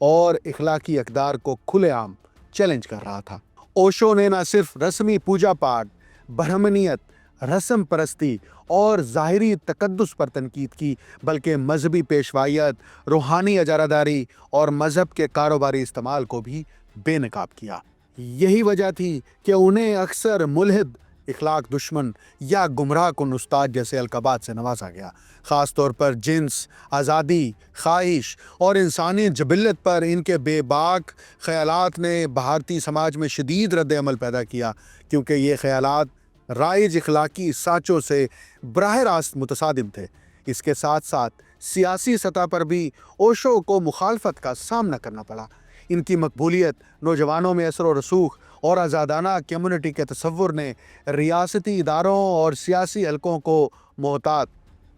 اور اخلاقی اقدار کو کھلے عام چیلنج کر رہا تھا۔ اوشو نے نہ صرف رسمی پوجا پاٹ، برہمنیت، رسم پرستی اور ظاہری تقدس پر تنقید کی، بلکہ مذہبی پیشوائیت، روحانی اجارہ داری اور مذہب کے کاروباری استعمال کو بھی بے نقاب کیا۔ یہی وجہ تھی کہ انہیں اکثر ملحد، اخلاق دشمن یا گمراہ کن استاد جیسے القابات سے نوازا گیا۔ خاص طور پر جنس، آزادی، خواہش اور انسانی جبلت پر ان کے بے باک خیالات نے بھارتی سماج میں شدید رد عمل پیدا کیا، کیونکہ یہ خیالات رائج اخلاقی سانچوں سے براہ راست متصادم تھے۔ اس کے ساتھ ساتھ سیاسی سطح پر بھی اوشو کو مخالفت کا سامنا کرنا پڑا۔ ان کی مقبولیت، نوجوانوں میں اثر و رسوخ اور آزادانہ کمیونٹی کے تصور نے ریاستی اداروں اور سیاسی حلقوں کو محتاط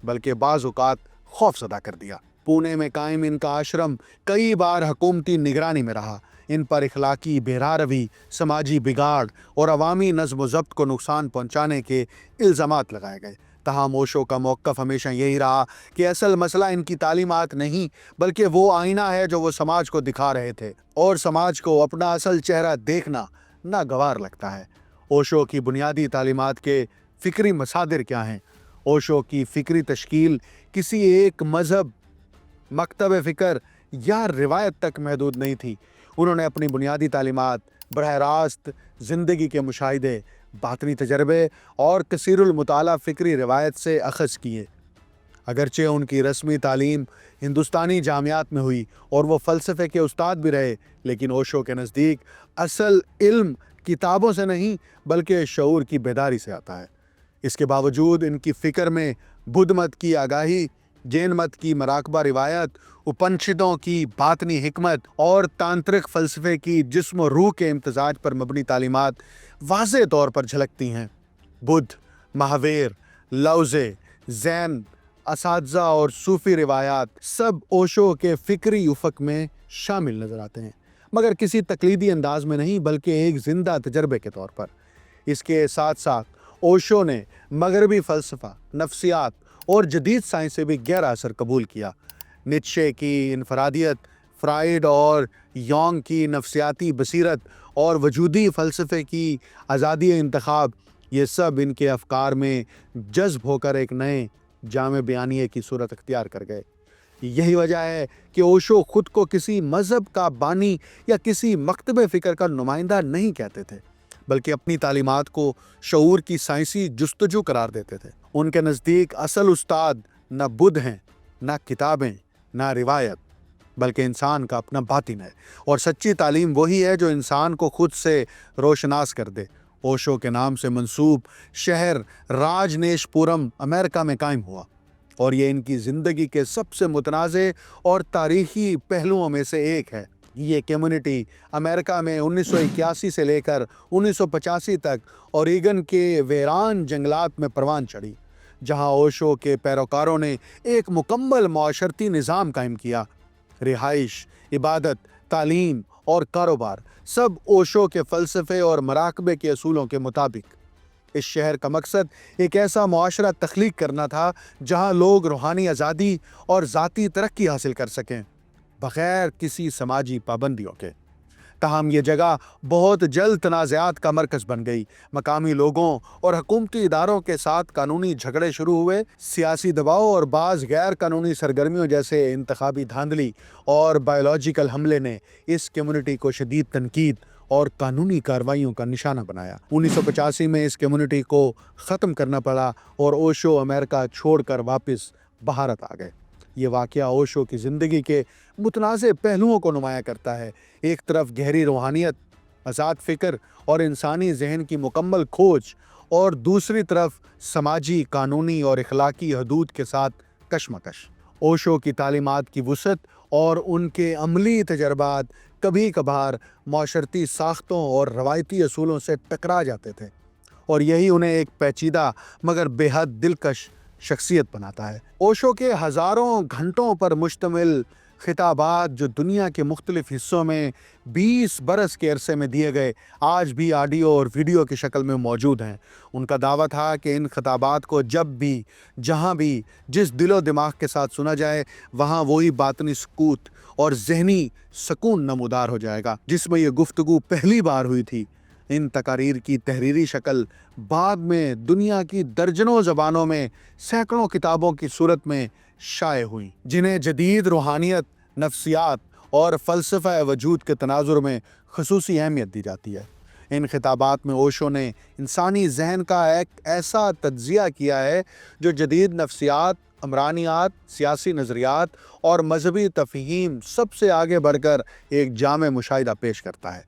بلکہ بعض اوقات خوفزدہ کر دیا۔ پونے میں قائم ان کا آشرم کئی بار حکومتی نگرانی میں رہا۔ ان پر اخلاقی بہراروی، سماجی بگاڑ اور عوامی نظم و ضبط کو نقصان پہنچانے کے الزامات لگائے گئے۔ تاہم اوشو کا موقف ہمیشہ یہی رہا کہ اصل مسئلہ ان کی تعلیمات نہیں، بلکہ وہ آئینہ ہے جو وہ سماج کو دکھا رہے تھے، اور سماج کو اپنا اصل چہرہ دیکھنا ناگوار لگتا ہے۔ اوشو کی بنیادی تعلیمات کے فکری مصادر کیا ہیں؟ اوشو کی فکری تشکیل کسی ایک مذہب، مکتب فکر یا روایت تک محدود نہیں تھی۔ انہوں نے اپنی بنیادی تعلیمات براہ راست زندگی کے مشاہدے، باطنی تجربے اور کثیر المطالعہ فکری روایت سے اخذ کیے۔ اگرچہ ان کی رسمی تعلیم ہندوستانی جامعات میں ہوئی اور وہ فلسفے کے استاد بھی رہے، لیکن اوشو کے نزدیک اصل علم کتابوں سے نہیں بلکہ شعور کی بیداری سے آتا ہے۔ اس کے باوجود ان کی فکر میں بدھ مت کی آگاہی، جین مت کی مراقبہ روایت، اپنشدوں کی باطنی حکمت اور تانترک فلسفے کی جسم و روح کے امتزاج پر مبنی تعلیمات واضح طور پر جھلکتی ہیں۔ بدھ، مہاویر، لاؤزے، زین اساتذہ اور صوفی روایات سب اوشو کے فکری افق میں شامل نظر آتے ہیں، مگر کسی تقلیدی انداز میں نہیں بلکہ ایک زندہ تجربے کے طور پر۔ اس کے ساتھ ساتھ اوشو نے مغربی فلسفہ، نفسیات اور جدید سائنس سے بھی گہرا اثر قبول کیا۔ نیتشے کی انفرادیت، فرائیڈ اور یونگ کی نفسیاتی بصیرت اور وجودی فلسفے کی آزادی انتخاب، یہ سب ان کے افکار میں جذب ہو کر ایک نئے جامع بیانیے کی صورت اختیار کر گئے۔ یہی وجہ ہے کہ اوشو خود کو کسی مذہب کا بانی یا کسی مکتب فکر کا نمائندہ نہیں کہتے تھے، بلکہ اپنی تعلیمات کو شعور کی سائنسی جستجو قرار دیتے تھے۔ ان کے نزدیک اصل استاد نہ بدھ ہیں، نہ کتابیں، نہ روایت، بلکہ انسان کا اپنا باطن ہے، اور سچی تعلیم وہی ہے جو انسان کو خود سے روشناس کر دے۔ اوشو کے نام سے منسوب شہر راجنیش پورم امریکہ میں قائم ہوا، اور یہ ان کی زندگی کے سب سے متنازع اور تاریخی پہلوؤں میں سے ایک ہے۔ یہ کمیونٹی امریکہ میں 1981 سے لے کر 1985 تک اوریگن کے ویران جنگلات میں پروان چڑھی، جہاں اوشو کے پیروکاروں نے ایک مکمل معاشرتی نظام قائم کیا۔ رہائش، عبادت، تعلیم اور کاروبار سب اوشو کے فلسفے اور مراقبے کے اصولوں کے مطابق۔ اس شہر کا مقصد ایک ایسا معاشرہ تخلیق کرنا تھا جہاں لوگ روحانی آزادی اور ذاتی ترقی حاصل کر سکیں، بغیر کسی سماجی پابندیوں کے۔ تاہم یہ جگہ بہت جلد تنازعات کا مرکز بن گئی۔ مقامی لوگوں اور حکومتی اداروں کے ساتھ قانونی جھگڑے شروع ہوئے۔ سیاسی دباؤ اور بعض غیر قانونی سرگرمیوں جیسے انتخابی دھاندلی اور بایولوجیکل حملے نے اس کمیونٹی کو شدید تنقید اور قانونی کارروائیوں کا نشانہ بنایا۔ 1985 میں اس کمیونٹی کو ختم کرنا پڑا اور اوشو امریکہ چھوڑ کر واپس بھارت آ گئے۔ یہ واقعہ اوشو کی زندگی کے متنازع پہلوؤں کو نمایاں کرتا ہے۔ ایک طرف گہری روحانیت، آزاد فکر اور انسانی ذہن کی مکمل کھوج، اور دوسری طرف سماجی، قانونی اور اخلاقی حدود کے ساتھ کشمکش۔ اوشو کی تعلیمات کی وسعت اور ان کے عملی تجربات کبھی کبھار معاشرتی ساختوں اور روایتی اصولوں سے ٹکرا جاتے تھے، اور یہی انہیں ایک پیچیدہ مگر بے حد دلکش شخصیت بناتا ہے۔ اوشو کے ہزاروں گھنٹوں پر مشتمل خطابات جو دنیا کے مختلف حصوں میں 20 برس کے عرصے میں دیے گئے، آج بھی آڈیو اور ویڈیو کی شکل میں موجود ہیں۔ ان کا دعویٰ تھا کہ ان خطابات کو جب بھی، جہاں بھی، جس دل و دماغ کے ساتھ سنا جائے، وہاں وہی باطنی سکوت اور ذہنی سکون نمودار ہو جائے گا جس میں یہ گفتگو پہلی بار ہوئی تھی۔ ان تقاریر کی تحریری شکل بعد میں دنیا کی درجنوں زبانوں میں سینکڑوں کتابوں کی صورت میں شائع ہوئیں، جنہیں جدید روحانیت، نفسیات اور فلسفہ وجود کے تناظر میں خصوصی اہمیت دی جاتی ہے۔ ان خطابات میں اوشو نے انسانی ذہن کا ایک ایسا تجزیہ کیا ہے جو جدید نفسیات، عمرانیات، سیاسی نظریات اور مذہبی تفہیم سب سے آگے بڑھ کر ایک جامع مشاہدہ پیش کرتا ہے۔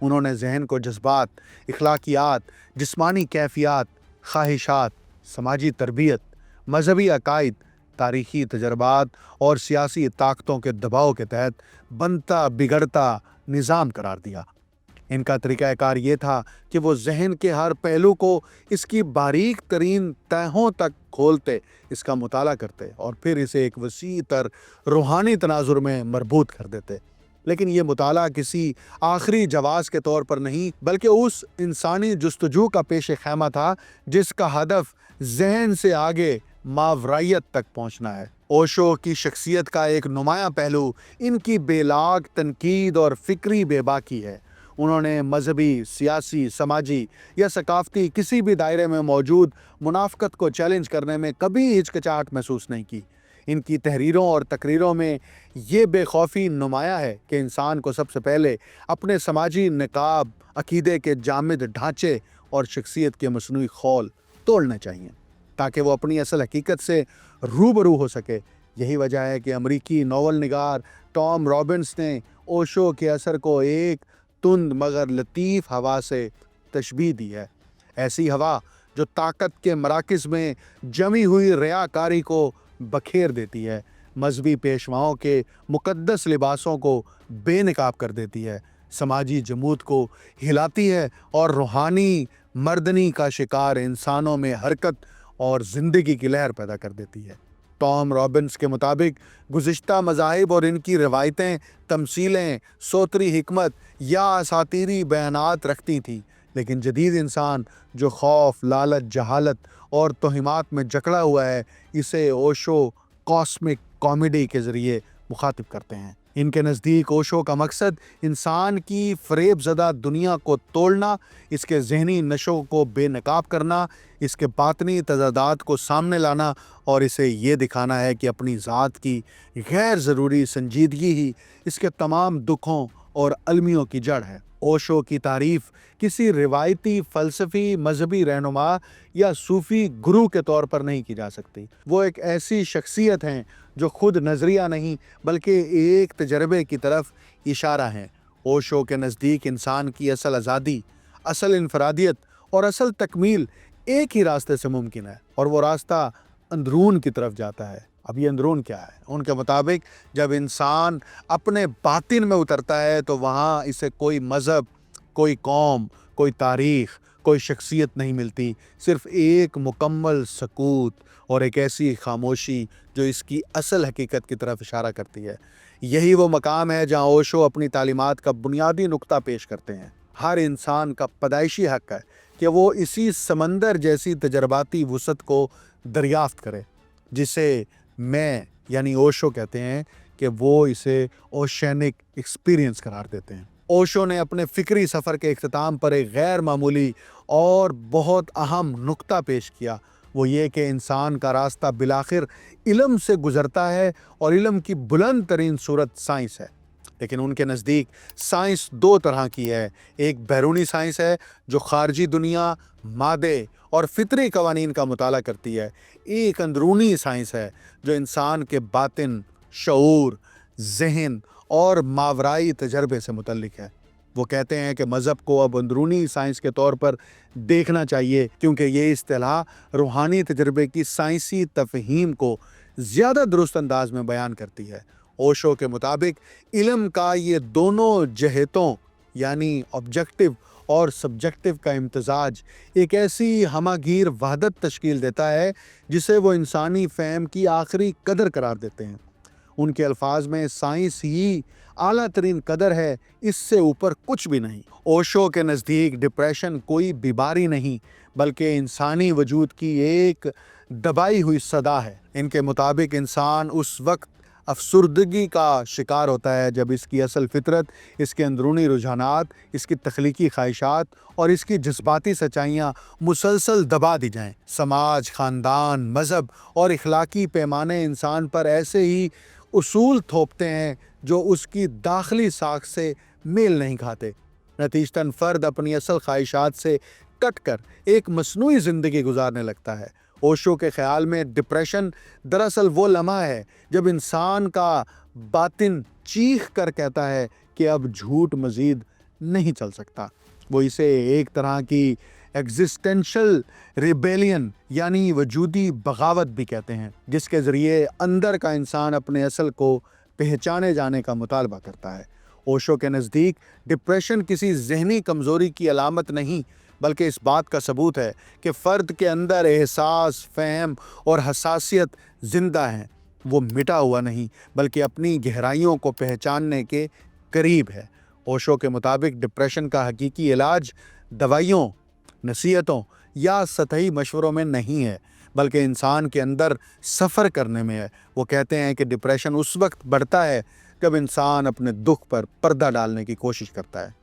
انہوں نے ذہن کو جذبات، اخلاقیات، جسمانی کیفیات، خواہشات، سماجی تربیت، مذہبی عقائد، تاریخی تجربات اور سیاسی طاقتوں کے دباؤ کے تحت بنتا بگڑتا نظام قرار دیا۔ ان کا طریقہ کار یہ تھا کہ وہ ذہن کے ہر پہلو کو اس کی باریک ترین تہوں تک کھولتے، اس کا مطالعہ کرتے اور پھر اسے ایک وسیع تر روحانی تناظر میں مربوط کر دیتے۔ لیکن یہ مطالعہ کسی آخری جواز کے طور پر نہیں، بلکہ اس انسانی جستجو کا پیش خیمہ تھا جس کا ہدف ذہن سے آگے ماورائیت تک پہنچنا ہے۔ اوشو کی شخصیت کا ایک نمایاں پہلو ان کی بے لاگ تنقید اور فکری بے باکی ہے۔ انہوں نے مذہبی، سیاسی، سماجی یا ثقافتی کسی بھی دائرے میں موجود منافقت کو چیلنج کرنے میں کبھی ہچکچاہٹ محسوس نہیں کی۔ ان کی تحریروں اور تقریروں میں یہ بے خوفی نمایاں ہے کہ انسان کو سب سے پہلے اپنے سماجی نقاب، عقیدے کے جامد ڈھانچے اور شخصیت کے مصنوعی خول توڑنے چاہیے تاکہ وہ اپنی اصل حقیقت سے روبرو ہو سکے۔ یہی وجہ ہے کہ امریکی ناول نگار ٹام رابنس نے اوشو کے اثر کو ایک تند مگر لطیف ہوا سے تشبیہ دی ہے، ایسی ہوا جو طاقت کے مراکز میں جمی ہوئی ریاکاری کو بکھیر دیتی ہے، مذہبی پیشواؤں کے مقدس لباسوں کو بے نقاب کر دیتی ہے، سماجی جمود کو ہلاتی ہے اور روحانی مردنی کا شکار انسانوں میں حرکت اور زندگی کی لہر پیدا کر دیتی ہے۔ ٹام رابنس کے مطابق گزشتہ مذاہب اور ان کی روایتیں تمثیلیں، صوتری حکمت یا اساطیری بیانات رکھتی تھیں، لیکن جدید انسان جو خوف، لالچ، جہالت اور توہمات میں جکڑا ہوا ہے، اسے اوشو کاسمک کامیڈی کے ذریعے مخاطب کرتے ہیں۔ ان کے نزدیک اوشو کا مقصد انسان کی فریب زدہ دنیا کو توڑنا، اس کے ذہنی نشو کو بے نقاب کرنا، اس کے باطنی تضادات کو سامنے لانا اور اسے یہ دکھانا ہے کہ اپنی ذات کی غیر ضروری سنجیدگی ہی اس کے تمام دکھوں اور المیوں کی جڑ ہے۔ اوشو کی تعریف کسی روایتی فلسفی، مذہبی رہنما یا صوفی گرو کے طور پر نہیں کی جا سکتی۔ وہ ایک ایسی شخصیت ہیں جو خود نظریہ نہیں بلکہ ایک تجربے کی طرف اشارہ ہیں۔ اوشو کے نزدیک انسان کی اصل آزادی، اصل انفرادیت اور اصل تکمیل ایک ہی راستے سے ممکن ہے اور وہ راستہ اندرون کی طرف جاتا ہے۔ اب یہ اندرون کیا ہے؟ ان کے مطابق جب انسان اپنے باطن میں اترتا ہے تو وہاں اسے کوئی مذہب، کوئی قوم، کوئی تاریخ، کوئی شخصیت نہیں ملتی، صرف ایک مکمل سکوت اور ایک ایسی خاموشی جو اس کی اصل حقیقت کی طرف اشارہ کرتی ہے۔ یہی وہ مقام ہے جہاں اوشو اپنی تعلیمات کا بنیادی نقطہ پیش کرتے ہیں۔ ہر انسان کا پیدائشی حق ہے کہ وہ اسی سمندر جیسی تجرباتی وسعت کو دریافت کرے جسے میں یعنی اوشو کہتے ہیں کہ وہ اسے اوشینک ایکسپیرینس قرار دیتے ہیں۔ اوشو نے اپنے فکری سفر کے اختتام پر ایک غیر معمولی اور بہت اہم نقطہ پیش کیا، وہ یہ کہ انسان کا راستہ بالآخر علم سے گزرتا ہے اور علم کی بلند ترین صورت سائنس ہے۔ لیکن ان کے نزدیک سائنس دو طرح کی ہے، ایک بیرونی سائنس ہے جو خارجی دنیا، مادے اور فطری قوانین کا مطالعہ کرتی ہے، ایک اندرونی سائنس ہے جو انسان کے باطن، شعور، ذہن اور ماورائی تجربے سے متعلق ہے۔ وہ کہتے ہیں کہ مذہب کو اب اندرونی سائنس کے طور پر دیکھنا چاہیے کیونکہ یہ اصطلاح روحانی تجربے کی سائنسی تفہیم کو زیادہ درست انداز میں بیان کرتی ہے۔ اوشو کے مطابق علم کا یہ دونوں جہتوں یعنی آبجیکٹو اور سبجیکٹو کا امتزاج ایک ایسی ہمہ گیر وحدت تشکیل دیتا ہے جسے وہ انسانی فہم کی آخری قدر قرار دیتے ہیں۔ ان کے الفاظ میں سائنس ہی اعلیٰ ترین قدر ہے، اس سے اوپر کچھ بھی نہیں۔ اوشو کے نزدیک ڈپریشن کوئی بیماری نہیں بلکہ انسانی وجود کی ایک دبائی ہوئی صدا ہے۔ ان کے مطابق انسان اس وقت افسردگی کا شکار ہوتا ہے جب اس کی اصل فطرت، اس کے اندرونی رجحانات، اس کی تخلیقی خواہشات اور اس کی جذباتی سچائیاں مسلسل دبا دی جائیں۔ سماج، خاندان، مذہب اور اخلاقی پیمانے انسان پر ایسے ہی اصول تھوپتے ہیں جو اس کی داخلی ساکھ سے میل نہیں کھاتے۔ نتیجتاً فرد اپنی اصل خواہشات سے کٹ کر ایک مصنوعی زندگی گزارنے لگتا ہے۔ اوشو کے خیال میں ڈپریشن دراصل وہ لمحہ ہے جب انسان کا باطن چیخ کر کہتا ہے کہ اب جھوٹ مزید نہیں چل سکتا۔ وہ اسے ایک طرح کی ایگزسٹینشل ریبیلین یعنی وجودی بغاوت بھی کہتے ہیں، جس کے ذریعے اندر کا انسان اپنے اصل کو پہچانے جانے کا مطالبہ کرتا ہے۔ اوشو کے نزدیک ڈپریشن کسی ذہنی کمزوری کی علامت نہیں بلکہ اس بات کا ثبوت ہے کہ فرد کے اندر احساس، فہم اور حساسیت زندہ ہیں۔ وہ مٹا ہوا نہیں بلکہ اپنی گہرائیوں کو پہچاننے کے قریب ہے۔ اوشو کے مطابق ڈپریشن کا حقیقی علاج دوائیوں، نصیحتوں یا سطحی مشوروں میں نہیں ہے بلکہ انسان کے اندر سفر کرنے میں ہے۔ وہ کہتے ہیں کہ ڈپریشن اس وقت بڑھتا ہے جب انسان اپنے دکھ پر پردہ ڈالنے کی کوشش کرتا ہے،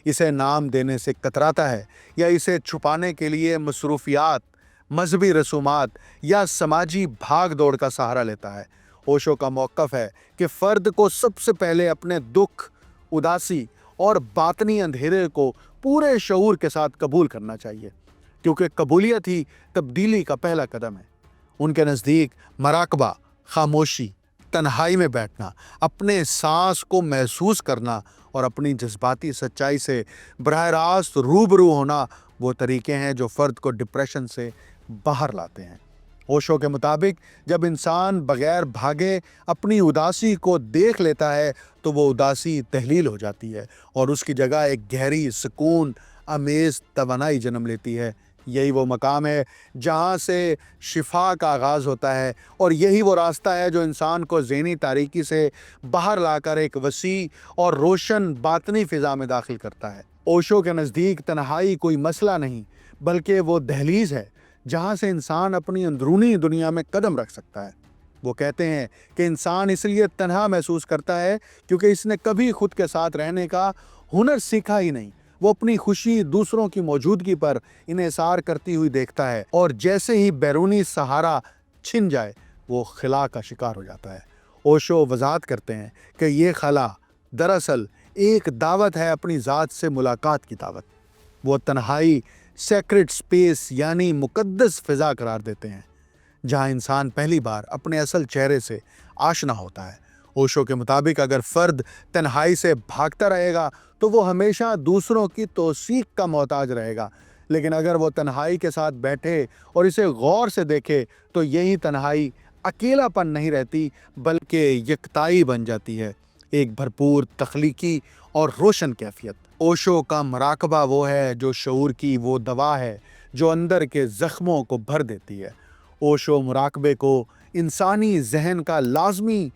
اسے نام دینے سے کتراتا ہے یا اسے چھپانے کے لیے مصروفیات، مذہبی رسومات یا سماجی بھاگ دوڑ کا سہارا لیتا ہے۔ اوشو کا موقف ہے کہ فرد کو سب سے پہلے اپنے دکھ، اداسی اور باطنی اندھیرے کو پورے شعور کے ساتھ قبول کرنا چاہیے، کیونکہ قبولیت ہی تبدیلی کا پہلا قدم ہے۔ ان کے نزدیک مراقبہ، خاموشی، تنہائی میں بیٹھنا، اپنے سانس کو محسوس کرنا اور اپنی جذباتی سچائی سے براہ راست روبرو ہونا وہ طریقے ہیں جو فرد کو ڈپریشن سے باہر لاتے ہیں۔ اوشو کے مطابق جب انسان بغیر بھاگے اپنی اداسی کو دیکھ لیتا ہے تو وہ اداسی تحلیل ہو جاتی ہے اور اس کی جگہ ایک گہری، سکون آمیز توانائی جنم لیتی ہے۔ یہی وہ مقام ہے جہاں سے شفا کا آغاز ہوتا ہے اور یہی وہ راستہ ہے جو انسان کو ذہنی تاریکی سے باہر لا کر ایک وسیع اور روشن باطنی فضا میں داخل کرتا ہے۔ اوشو کے نزدیک تنہائی کوئی مسئلہ نہیں بلکہ وہ دہلیز ہے جہاں سے انسان اپنی اندرونی دنیا میں قدم رکھ سکتا ہے۔ وہ کہتے ہیں کہ انسان اس لیے تنہا محسوس کرتا ہے کیونکہ اس نے کبھی خود کے ساتھ رہنے کا ہنر سیکھا ہی نہیں۔ وہ اپنی خوشی دوسروں کی موجودگی پر انحصار کرتی ہوئی دیکھتا ہے اور جیسے ہی بیرونی سہارا چھن جائے وہ خلا کا شکار ہو جاتا ہے۔ اوشو وضاحت کرتے ہیں کہ یہ خلا دراصل ایک دعوت ہے، اپنی ذات سے ملاقات کی دعوت۔ وہ تنہائی سیکرڈ سپیس یعنی مقدس فضا قرار دیتے ہیں جہاں انسان پہلی بار اپنے اصل چہرے سے آشنا ہوتا ہے۔ اوشو کے مطابق اگر فرد تنہائی سے بھاگتا رہے گا تو وہ ہمیشہ دوسروں کی توثیق کا محتاج رہے گا، لیکن اگر وہ تنہائی کے ساتھ بیٹھے اور اسے غور سے دیکھے تو یہی تنہائی اکیلا پن نہیں رہتی بلکہ یکتائی بن جاتی ہے، ایک بھرپور تخلیقی اور روشن کیفیت۔ اوشو کا مراقبہ وہ ہے جو شعور کی وہ دوا ہے جو اندر کے زخموں کو بھر دیتی ہے۔ اوشو مراقبے کو انسانی ذہن کا لازمی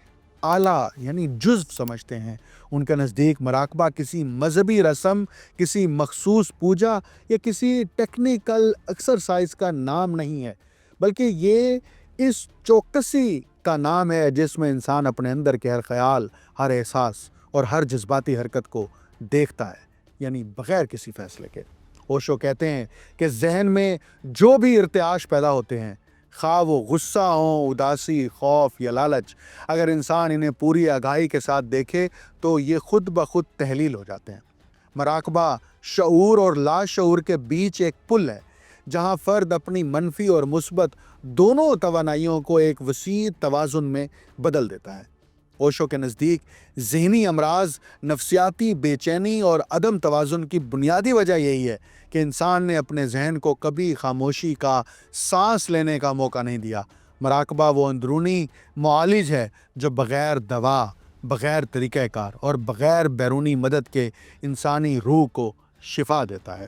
آلہ یعنی جزو سمجھتے ہیں۔ ان کے نزدیک مراقبہ کسی مذہبی رسم، کسی مخصوص پوجا یا کسی ٹیکنیکل ایکسرسائز کا نام نہیں ہے بلکہ یہ اس چوکسی کا نام ہے جس میں انسان اپنے اندر کے ہر خیال، ہر احساس اور ہر جذباتی حرکت کو دیکھتا ہے، یعنی بغیر کسی فیصلے کے۔ اوشو کہتے ہیں کہ ذہن میں جو بھی ارتعاش پیدا ہوتے ہیں، خواہ وہ غصہ ہوں، اداسی، خوف یا لالچ، اگر انسان انہیں پوری آگاہی کے ساتھ دیکھے تو یہ خود بخود تحلیل ہو جاتے ہیں۔ مراقبہ شعور اور لاشعور کے بیچ ایک پل ہے جہاں فرد اپنی منفی اور مثبت دونوں توانائیوں کو ایک وسیع توازن میں بدل دیتا ہے۔ اوشو کے نزدیک ذہنی امراض، نفسیاتی بے چینی اور عدم توازن کی بنیادی وجہ یہی ہے کہ انسان نے اپنے ذہن کو کبھی خاموشی کا، سانس لینے کا موقع نہیں دیا۔ مراقبہ وہ اندرونی معالج ہے جو بغیر دوا، بغیر طریقہ کار اور بغیر بیرونی مدد کے انسانی روح کو شفا دیتا ہے۔